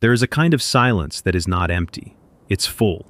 There is a kind of silence that is not empty. It's full.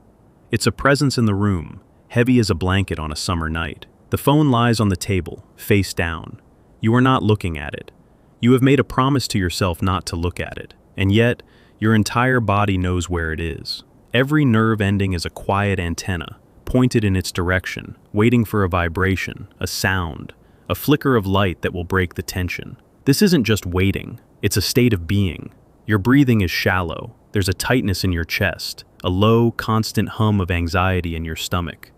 It's a presence in the room, heavy as a blanket on a summer night. The phone lies on the table, face down. You are not looking at it. You have made a promise to yourself not to look at it, and yet, your entire body knows where it is. Every nerve ending is a quiet antenna, pointed in its direction, waiting for a vibration, a sound, a flicker of light that will break the tension. This isn't just waiting, it's a state of being. Your breathing is shallow, there's a tightness in your chest, a low, constant hum of anxiety in your stomach.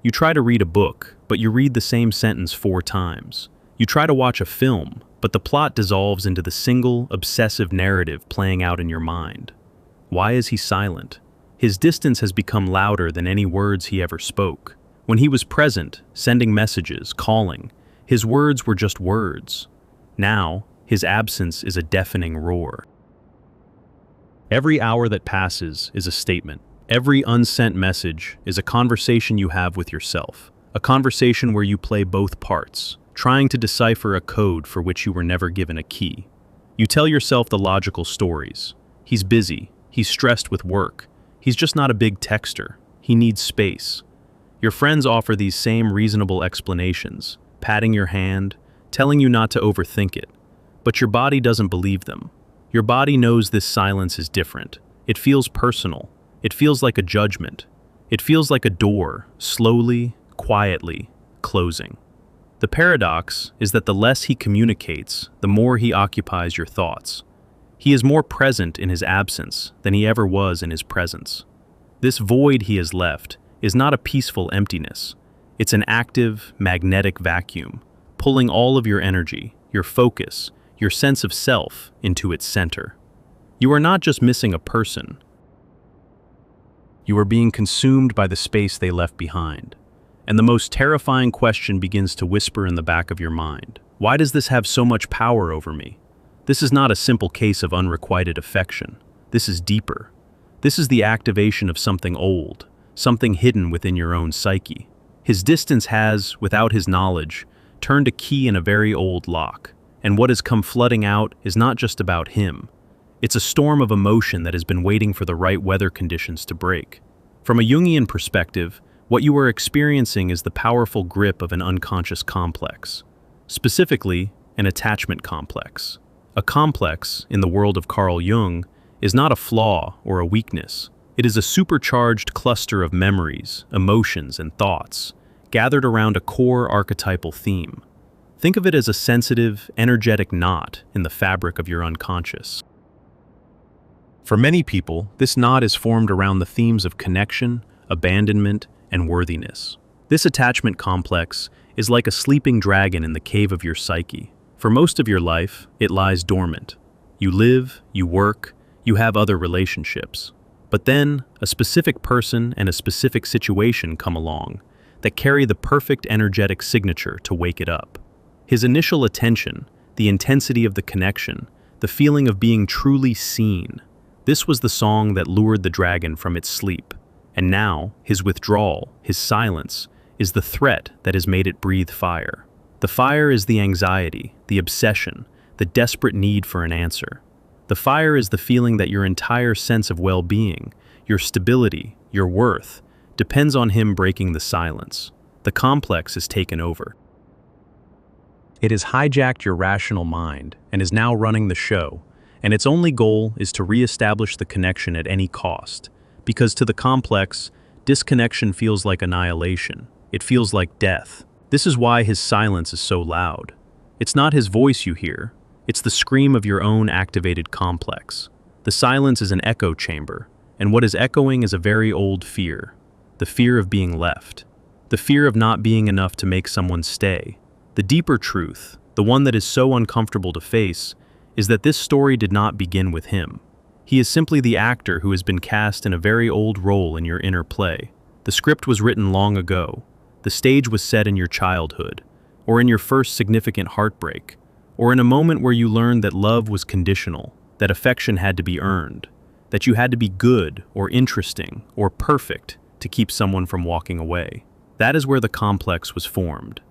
You try to read a book, but you read the same sentence 4 times. You try to watch a film, but the plot dissolves into the single, obsessive narrative playing out in your mind. Why is he silent? His distance has become louder than any words he ever spoke. When he was present, sending messages, calling, his words were just words. Now, his absence is a deafening roar. Every hour that passes is a statement. Every unsent message is a conversation you have with yourself, a conversation where you play both parts, trying to decipher a code for which you were never given a key. You tell yourself the logical stories. He's busy, he's stressed with work, he's just not a big texter, he needs space. Your friends offer these same reasonable explanations, patting your hand, telling you not to overthink it, but your body doesn't believe them. Your body knows this silence is different. It feels personal. It feels like a judgment. It feels like a door, slowly, quietly, closing. The paradox is that the less he communicates, the more he occupies your thoughts. He is more present in his absence than he ever was in his presence. This void he has left is not a peaceful emptiness. It's an active, magnetic vacuum, pulling all of your energy, your focus, your sense of self into its center. You are not just missing a person. You are being consumed by the space they left behind. And the most terrifying question begins to whisper in the back of your mind. Why does this have so much power over me? This is not a simple case of unrequited affection. This is deeper. This is the activation of something old, something hidden within your own psyche. His distance has, without his knowledge, turned a key in a very old lock. And what has come flooding out is not just about him. It's a storm of emotion that has been waiting for the right weather conditions to break. From a Jungian perspective, what you are experiencing is the powerful grip of an unconscious complex. Specifically, an attachment complex. A complex, in the world of Carl Jung, is not a flaw or a weakness. It is a supercharged cluster of memories, emotions, and thoughts, gathered around a core archetypal theme. Think of it as a sensitive, energetic knot in the fabric of your unconscious. For many people, this knot is formed around the themes of connection, abandonment, and worthiness. This attachment complex is like a sleeping dragon in the cave of your psyche. For most of your life, it lies dormant. You live, you work, you have other relationships. But then, a specific person and a specific situation come along that carry the perfect energetic signature to wake it up. His initial attention, the intensity of the connection, the feeling of being truly seen. This was the song that lured the dragon from its sleep. And now, his withdrawal, his silence, is the threat that has made it breathe fire. The fire is the anxiety, the obsession, the desperate need for an answer. The fire is the feeling that your entire sense of well-being, your stability, your worth, depends on him breaking the silence. The complex is taken over. It has hijacked your rational mind and is now running the show, and its only goal is to re-establish the connection at any cost. Because to the complex, disconnection feels like annihilation. It feels like death. This is why his silence is so loud. It's not his voice you hear, it's the scream of your own activated complex. The silence is an echo chamber, and what is echoing is a very old fear. The fear of being left. The fear of not being enough to make someone stay. The deeper truth, the one that is so uncomfortable to face, is that this story did not begin with him. He is simply the actor who has been cast in a very old role in your inner play. The script was written long ago. The stage was set in your childhood, or in your first significant heartbreak, or in a moment where you learned that love was conditional, that affection had to be earned, that you had to be good or interesting or perfect to keep someone from walking away. That is where the complex was formed.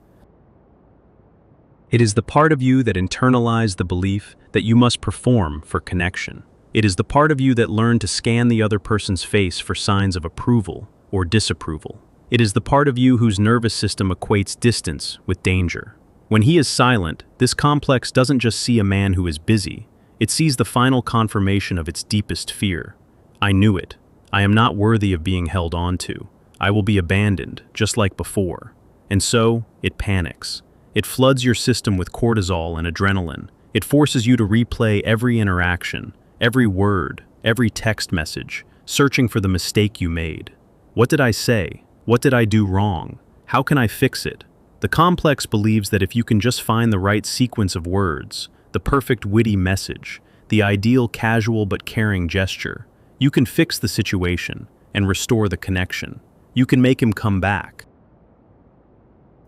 It is the part of you that internalized the belief that you must perform for connection. It is the part of you that learned to scan the other person's face for signs of approval or disapproval. It is the part of you whose nervous system equates distance with danger. When he is silent, this complex doesn't just see a man who is busy, it sees the final confirmation of its deepest fear. I knew it. I am not worthy of being held on to. I will be abandoned, just like before. And so, it panics. It floods your system with cortisol and adrenaline. It forces you to replay every interaction, every word, every text message, searching for the mistake you made. What did I say? What did I do wrong? How can I fix it? The complex believes that if you can just find the right sequence of words, the perfect witty message, the ideal casual but caring gesture, you can fix the situation and restore the connection. You can make him come back.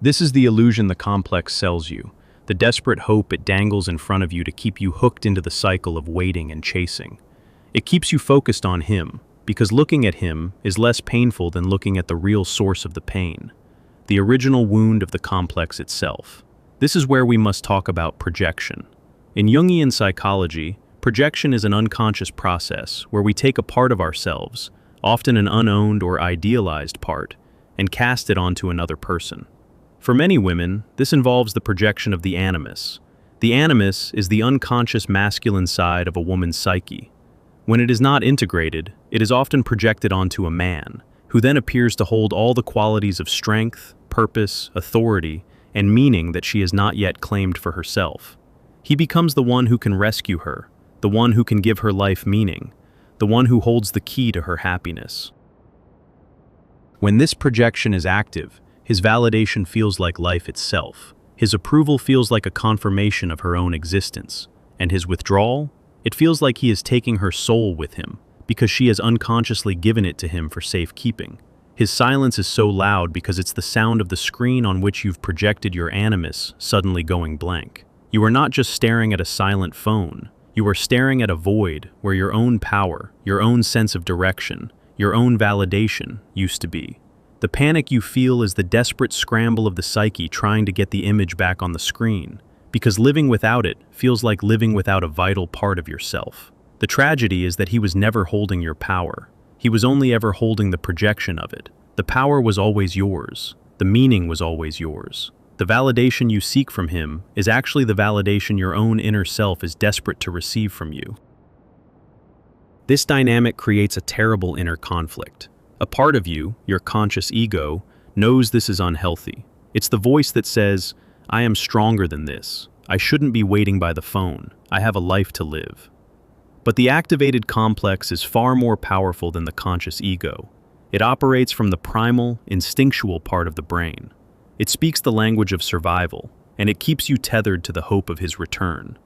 This is the illusion the complex sells you, the desperate hope it dangles in front of you to keep you hooked into the cycle of waiting and chasing. It keeps you focused on him, because looking at him is less painful than looking at the real source of the pain, the original wound of the complex itself. This is where we must talk about projection. In Jungian psychology, projection is an unconscious process where we take a part of ourselves, often an unowned or idealized part, and cast it onto another person. For many women, this involves the projection of the animus. The animus is the unconscious masculine side of a woman's psyche. When it is not integrated, it is often projected onto a man, who then appears to hold all the qualities of strength, purpose, authority, and meaning that she has not yet claimed for herself. He becomes the one who can rescue her, the one who can give her life meaning, the one who holds the key to her happiness. When this projection is active, his validation feels like life itself. His approval feels like a confirmation of her own existence, and his withdrawal, it feels like he is taking her soul with him, because she has unconsciously given it to him for safekeeping. His silence is so loud because it's the sound of the screen on which you've projected your animus suddenly going blank. You are not just staring at a silent phone, you are staring at a void where your own power, your own sense of direction, your own validation used to be. The panic you feel is the desperate scramble of the psyche trying to get the image back on the screen, because living without it feels like living without a vital part of yourself. The tragedy is that he was never holding your power. He was only ever holding the projection of it. The power was always yours. The meaning was always yours. The validation you seek from him is actually the validation your own inner self is desperate to receive from you. This dynamic creates a terrible inner conflict. A part of you, your conscious ego, knows this is unhealthy. It's the voice that says, I am stronger than this. I shouldn't be waiting by the phone. I have a life to live. But the activated complex is far more powerful than the conscious ego. It operates from the primal, instinctual part of the brain. It speaks the language of survival, and it keeps you tethered to the hope of his return.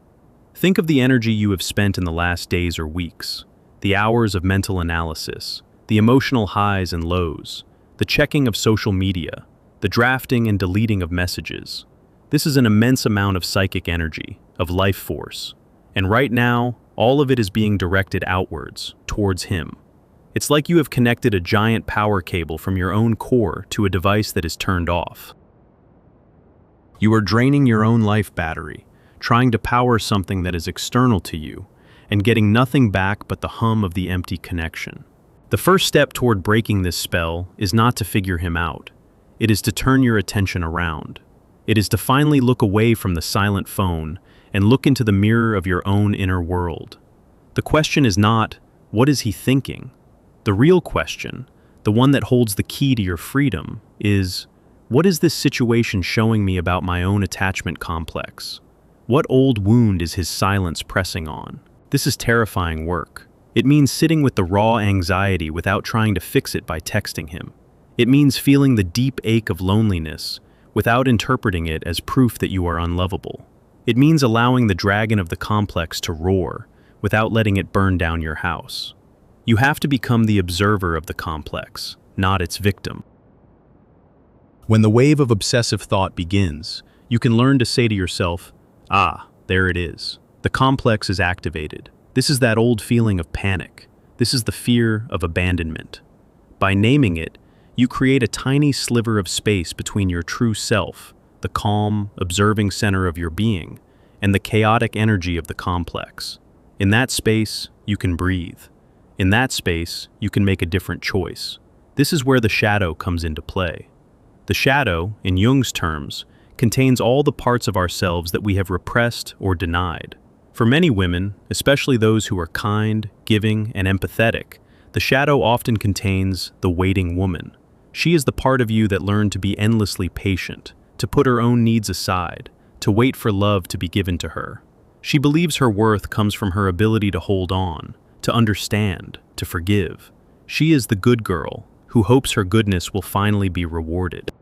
Think of the energy you have spent in the last days or weeks, the hours of mental analysis, the emotional highs and lows, the checking of social media, the drafting and deleting of messages. This is an immense amount of psychic energy, of life force. And right now, all of it is being directed outwards, towards him. It's like you have connected a giant power cable from your own core to a device that is turned off. You are draining your own life battery, trying to power something that is external to you, and getting nothing back but the hum of the empty connection. The first step toward breaking this spell is not to figure him out. It is to turn your attention around. It is to finally look away from the silent phone and look into the mirror of your own inner world. The question is not, what is he thinking? The real question, the one that holds the key to your freedom, is, what is this situation showing me about my own attachment complex? What old wound is his silence pressing on? This is terrifying work. It means sitting with the raw anxiety without trying to fix it by texting him. It means feeling the deep ache of loneliness without interpreting it as proof that you are unlovable. It means allowing the dragon of the complex to roar without letting it burn down your house. You have to become the observer of the complex, not its victim. When the wave of obsessive thought begins, you can learn to say to yourself, there it is. The complex is activated. This is that old feeling of panic. This is the fear of abandonment. By naming it, you create a tiny sliver of space between your true self, the calm, observing center of your being, and the chaotic energy of the complex. In that space, you can breathe. In that space, you can make a different choice. This is where the shadow comes into play. The shadow, in Jung's terms, contains all the parts of ourselves that we have repressed or denied. For many women, especially those who are kind, giving, and empathetic, the shadow often contains the waiting woman. She is the part of you that learned to be endlessly patient, to put her own needs aside, to wait for love to be given to her. She believes her worth comes from her ability to hold on, to understand, to forgive. She is the good girl who hopes her goodness will finally be rewarded.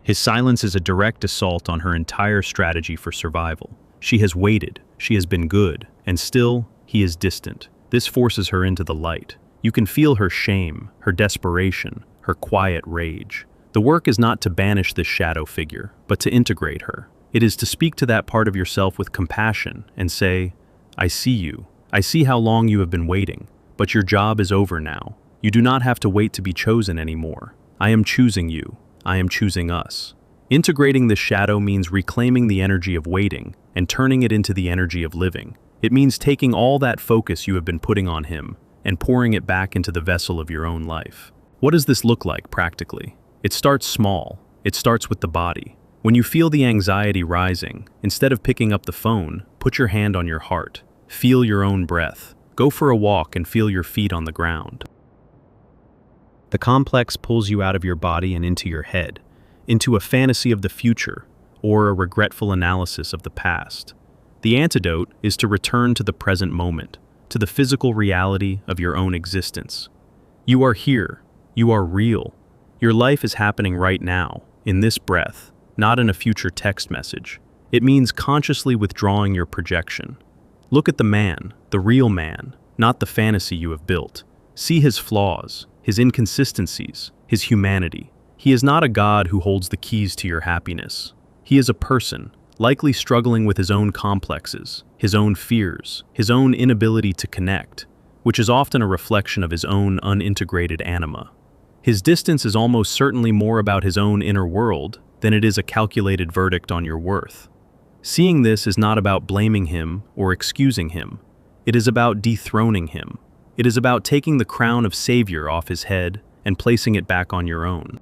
His silence is a direct assault on her entire strategy for survival. She has waited, she has been good, and still, he is distant. This forces her into the light. You can feel her shame, her desperation, her quiet rage. The work is not to banish this shadow figure, but to integrate her. It is to speak to that part of yourself with compassion and say, I see you. I see how long you have been waiting, but your job is over now. You do not have to wait to be chosen anymore. I am choosing you. I am choosing us. Integrating the shadow means reclaiming the energy of waiting and turning it into the energy of living. It means taking all that focus you have been putting on him and pouring it back into the vessel of your own life. What does this look like practically? It starts small. It starts with the body. When you feel the anxiety rising, instead of picking up the phone, put your hand on your heart. Feel your own breath. Go for a walk and feel your feet on the ground. The complex pulls you out of your body and into your head, into a fantasy of the future or a regretful analysis of the past. The antidote is to return to the present moment, to the physical reality of your own existence. You are here. You are real. Your life is happening right now, in this breath, not in a future text message. It means consciously withdrawing your projection. Look at the man, the real man, not the fantasy you have built. See his flaws, his inconsistencies, his humanity. He is not a god who holds the keys to your happiness. He is a person, likely struggling with his own complexes, his own fears, his own inability to connect, which is often a reflection of his own unintegrated anima. His distance is almost certainly more about his own inner world than it is a calculated verdict on your worth. Seeing this is not about blaming him or excusing him. It is about dethroning him. It is about taking the crown of savior off his head and placing it back on your own.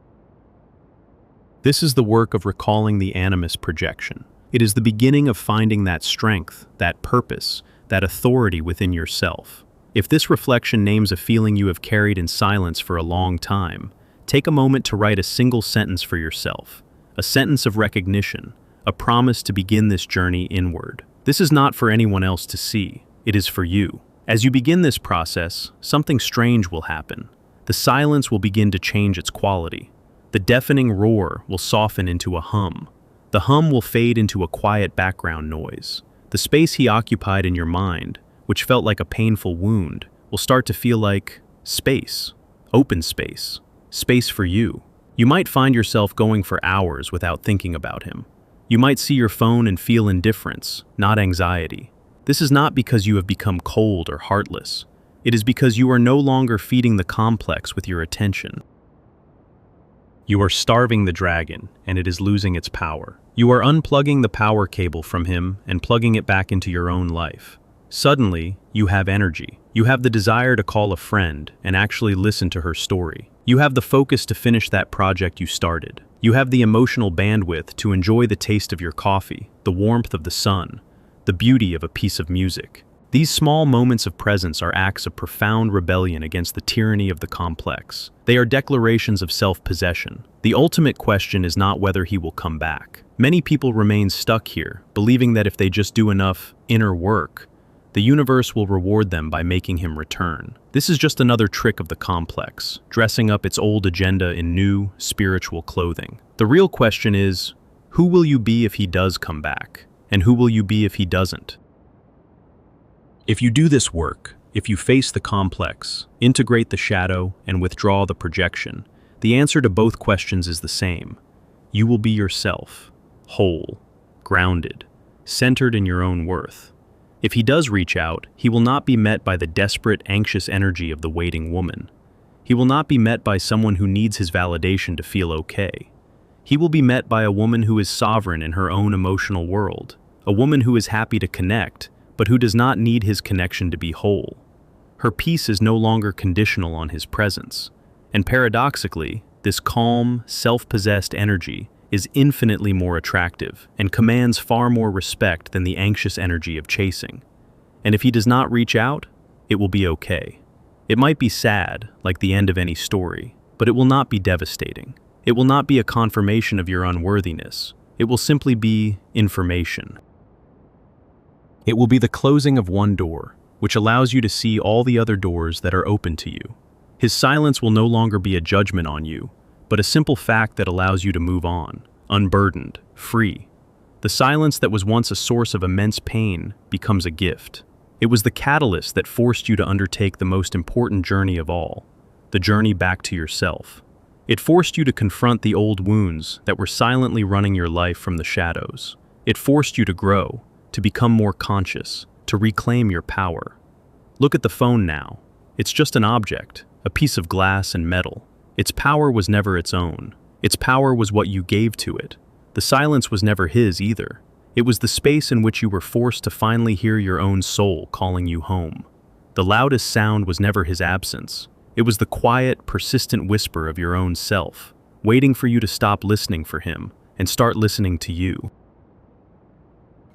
This is the work of recalling the animus projection. It is the beginning of finding that strength, that purpose, that authority within yourself. If this reflection names a feeling you have carried in silence for a long time, take a moment to write a single sentence for yourself, a sentence of recognition, a promise to begin this journey inward. This is not for anyone else to see. It is for you. As you begin this process, something strange will happen. The silence will begin to change its quality. The deafening roar will soften into a hum. The hum will fade into a quiet background noise. The space he occupied in your mind, which felt like a painful wound, will start to feel like space, open space, space for you. You might find yourself going for hours without thinking about him. You might see your phone and feel indifference, not anxiety. This is not because you have become cold or heartless. It is because you are no longer feeding the complex with your attention. You are starving the dragon, and it is losing its power. You are unplugging the power cable from him and plugging it back into your own life. Suddenly, you have energy. You have the desire to call a friend and actually listen to her story. You have the focus to finish that project you started. You have the emotional bandwidth to enjoy the taste of your coffee, the warmth of the sun, the beauty of a piece of music. These small moments of presence are acts of profound rebellion against the tyranny of the complex. They are declarations of self-possession. The ultimate question is not whether he will come back. Many people remain stuck here, believing that if they just do enough inner work, the universe will reward them by making him return. This is just another trick of the complex, dressing up its old agenda in new, spiritual clothing. The real question is, who will you be if he does come back? And who will you be if he doesn't? If you do this work, if you face the complex, integrate the shadow, and withdraw the projection, the answer to both questions is the same. You will be yourself, whole, grounded, centered in your own worth. If he does reach out, he will not be met by the desperate, anxious energy of the waiting woman. He will not be met by someone who needs his validation to feel okay. He will be met by a woman who is sovereign in her own emotional world, a woman who is happy to connect, but who does not need his connection to be whole. Her peace is no longer conditional on his presence. And paradoxically, this calm, self-possessed energy is infinitely more attractive and commands far more respect than the anxious energy of chasing. And if he does not reach out, it will be okay. It might be sad, like the end of any story, but it will not be devastating. It will not be a confirmation of your unworthiness. It will simply be information. It will be the closing of one door, which allows you to see all the other doors that are open to you. His silence will no longer be a judgment on you, but a simple fact that allows you to move on, unburdened, free. The silence that was once a source of immense pain becomes a gift. It was the catalyst that forced you to undertake the most important journey of all, the journey back to yourself. It forced you to confront the old wounds that were silently running your life from the shadows. It forced you to grow, to become more conscious, to reclaim your power. Look at the phone now. It's just an object, a piece of glass and metal. Its power was never its own. Its power was what you gave to it. The silence was never his either. It was the space in which you were forced to finally hear your own soul calling you home. The loudest sound was never his absence. It was the quiet, persistent whisper of your own self, waiting for you to stop listening for him and start listening to you.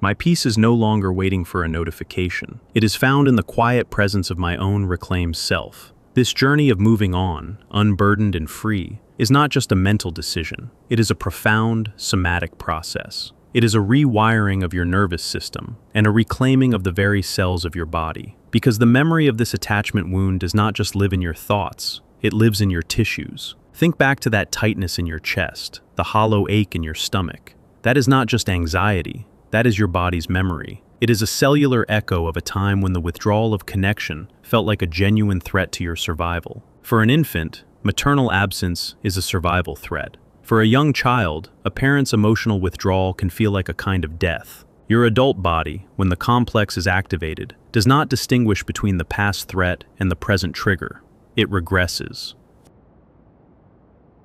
My peace is no longer waiting for a notification. It is found in the quiet presence of my own reclaimed self. This journey of moving on, unburdened and free, is not just a mental decision. It is a profound, somatic process. It is a rewiring of your nervous system and a reclaiming of the very cells of your body. Because the memory of this attachment wound does not just live in your thoughts, it lives in your tissues. Think back to that tightness in your chest, the hollow ache in your stomach. That is not just anxiety, that is your body's memory. It is a cellular echo of a time when the withdrawal of connection felt like a genuine threat to your survival. For an infant, maternal absence is a survival threat. For a young child, a parent's emotional withdrawal can feel like a kind of death. Your adult body, when the complex is activated, does not distinguish between the past threat and the present trigger. It regresses.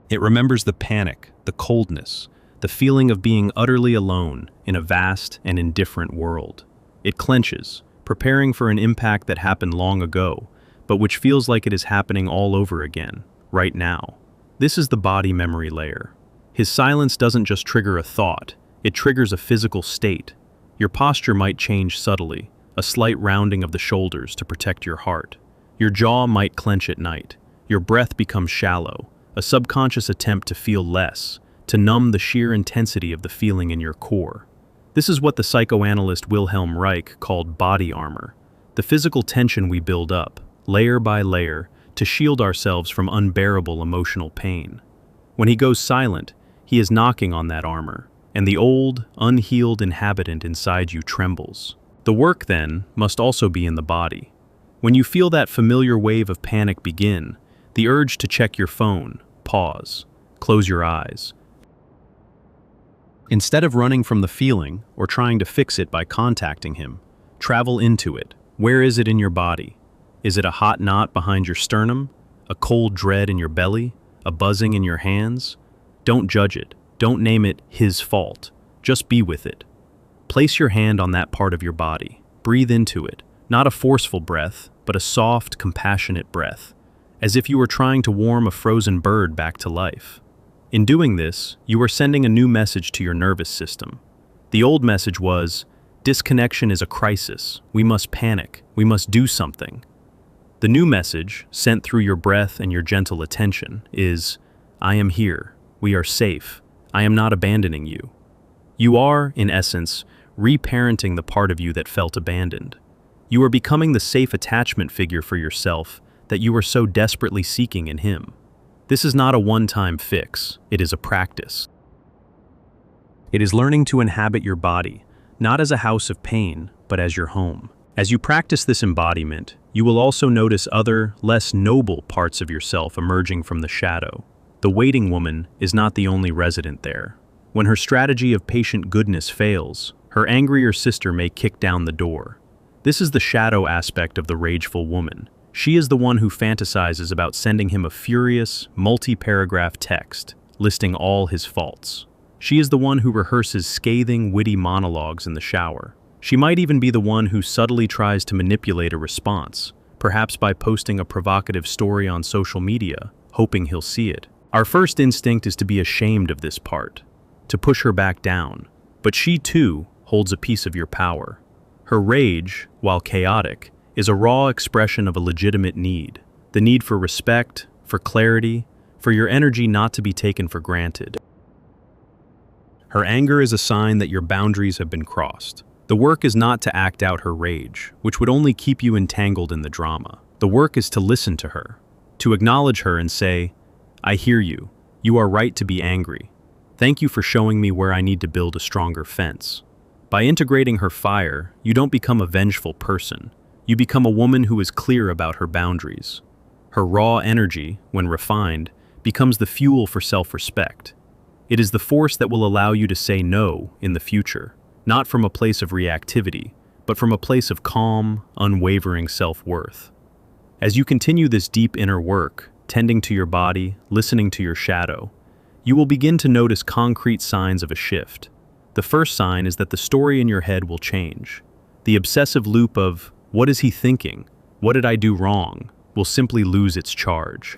It remembers the panic, the coldness, the feeling of being utterly alone in a vast and indifferent world. It clenches, preparing for an impact that happened long ago, but which feels like it is happening all over again, right now. This is the body memory layer. His silence doesn't just trigger a thought, it triggers a physical state. Your posture might change subtly, a slight rounding of the shoulders to protect your heart. Your jaw might clench at night. Your breath becomes shallow, a subconscious attempt to feel less, to numb the sheer intensity of the feeling in your core. This is what the psychoanalyst Wilhelm Reich called body armor, the physical tension we build up, layer by layer, to shield ourselves from unbearable emotional pain. When he goes silent, he is knocking on that armor, and the old, unhealed inhabitant inside you trembles. The work, then, must also be in the body. When you feel that familiar wave of panic begin, the urge to check your phone, pause, close your eyes. Instead of running from the feeling or trying to fix it by contacting him, travel into it. Where is it in your body? Is it a hot knot behind your sternum? A cold dread in your belly? A buzzing in your hands? Don't judge it. Don't name it his fault. Just be with it. Place your hand on that part of your body. Breathe into it. Not a forceful breath, but a soft, compassionate breath, as if you were trying to warm a frozen bird back to life. In doing this, you are sending a new message to your nervous system. The old message was, disconnection is a crisis. We must panic. We must do something. The new message, sent through your breath and your gentle attention, is, I am here. We are safe. I am not abandoning you. You are, in essence, reparenting the part of you that felt abandoned. You are becoming the safe attachment figure for yourself that you are so desperately seeking in him. This is not a one-time fix, it is a practice. It is learning to inhabit your body, not as a house of pain, but as your home. As you practice this embodiment, you will also notice other, less noble parts of yourself emerging from the shadow. The waiting woman is not the only resident there. When her strategy of patient goodness fails, her angrier sister may kick down the door. This is the shadow aspect of the rageful woman. She is the one who fantasizes about sending him a furious, multi-paragraph text, listing all his faults. She is the one who rehearses scathing, witty monologues in the shower. She might even be the one who subtly tries to manipulate a response, perhaps by posting a provocative story on social media, hoping he'll see it. Our first instinct is to be ashamed of this part, to push her back down. But she too holds a piece of your power. Her rage, while chaotic, is a raw expression of a legitimate need. The need for respect, for clarity, for your energy not to be taken for granted. Her anger is a sign that your boundaries have been crossed. The work is not to act out her rage, which would only keep you entangled in the drama. The work is to listen to her, to acknowledge her and say, "I hear you. You are right to be angry. Thank you for showing me where I need to build a stronger fence." By integrating her fire, you don't become a vengeful person. You become a woman who is clear about her boundaries. Her raw energy, when refined, becomes the fuel for self-respect. It is the force that will allow you to say no in the future, not from a place of reactivity, but from a place of calm, unwavering self-worth. As you continue this deep inner work, tending to your body, listening to your shadow, you will begin to notice concrete signs of a shift. The first sign is that the story in your head will change. The obsessive loop of, "What is he thinking? What did I do wrong?" will simply lose its charge.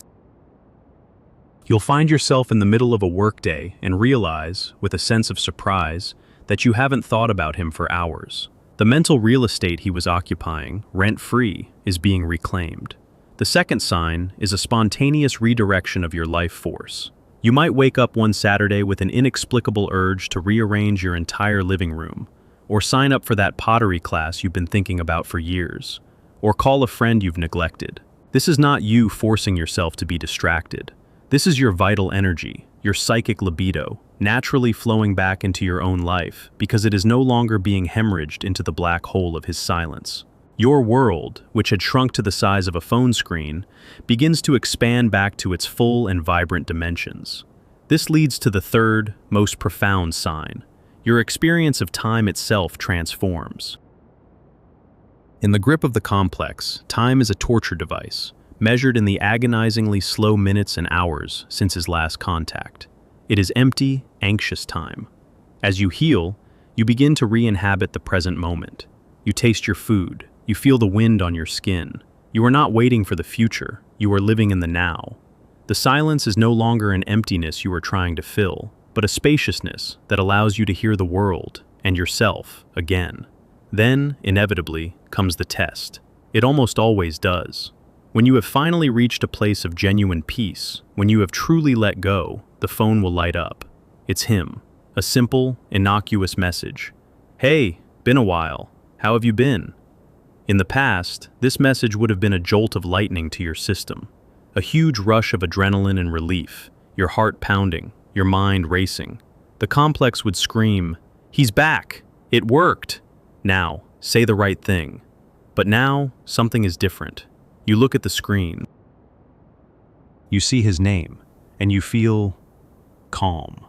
You'll find yourself in the middle of a workday and realize, with a sense of surprise, that you haven't thought about him for hours. The mental real estate he was occupying, rent-free, is being reclaimed. The second sign is a spontaneous redirection of your life force. You might wake up one Saturday with an inexplicable urge to rearrange your entire living room, or sign up for that pottery class you've been thinking about for years, or call a friend you've neglected. This is not you forcing yourself to be distracted. This is your vital energy, your psychic libido, naturally flowing back into your own life because it is no longer being hemorrhaged into the black hole of his silence. Your world, which had shrunk to the size of a phone screen, begins to expand back to its full and vibrant dimensions. This leads to the third, most profound sign. Your experience of time itself transforms. In the grip of the complex, time is a torture device, measured in the agonizingly slow minutes and hours since his last contact. It is empty, anxious time. As you heal, you begin to re-inhabit the present moment. You taste your food. You feel the wind on your skin. You are not waiting for the future. You are living in the now. The silence is no longer an emptiness you are trying to fill, but a spaciousness that allows you to hear the world and yourself again. Then, inevitably, comes the test. It almost always does. When you have finally reached a place of genuine peace, when you have truly let go, the phone will light up. It's him. A simple, innocuous message. "Hey, been a while. How have you been?" In the past, this message would have been a jolt of lightning to your system. A huge rush of adrenaline and relief, your heart pounding, your mind racing. The complex would scream, "He's back! It worked! Now, say the right thing." But now, something is different. You look at the screen. You see his name, and you feel calm.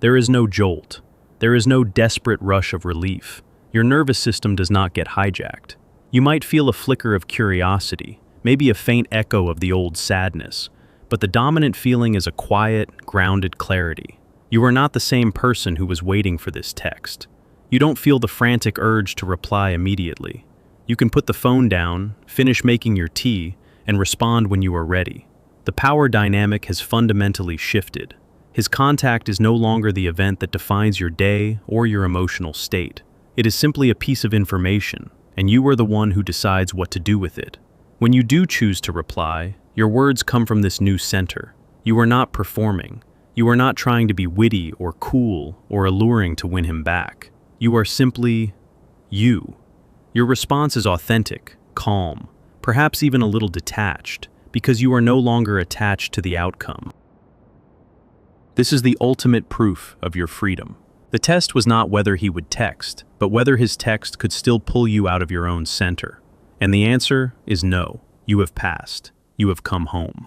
There is no jolt. There is no desperate rush of relief. Your nervous system does not get hijacked. You might feel a flicker of curiosity, maybe a faint echo of the old sadness, but the dominant feeling is a quiet, grounded clarity. You are not the same person who was waiting for this text. You don't feel the frantic urge to reply immediately. You can put the phone down, finish making your tea, and respond when you are ready. The power dynamic has fundamentally shifted. His contact is no longer the event that defines your day or your emotional state. It is simply a piece of information, and you are the one who decides what to do with it. When you do choose to reply, your words come from this new center. You are not performing. You are not trying to be witty or cool or alluring to win him back. You are simply you. Your response is authentic, calm, perhaps even a little detached, because you are no longer attached to the outcome. This is the ultimate proof of your freedom. The test was not whether he would text, but whether his text could still pull you out of your own center. And the answer is no. You have passed. You have come home.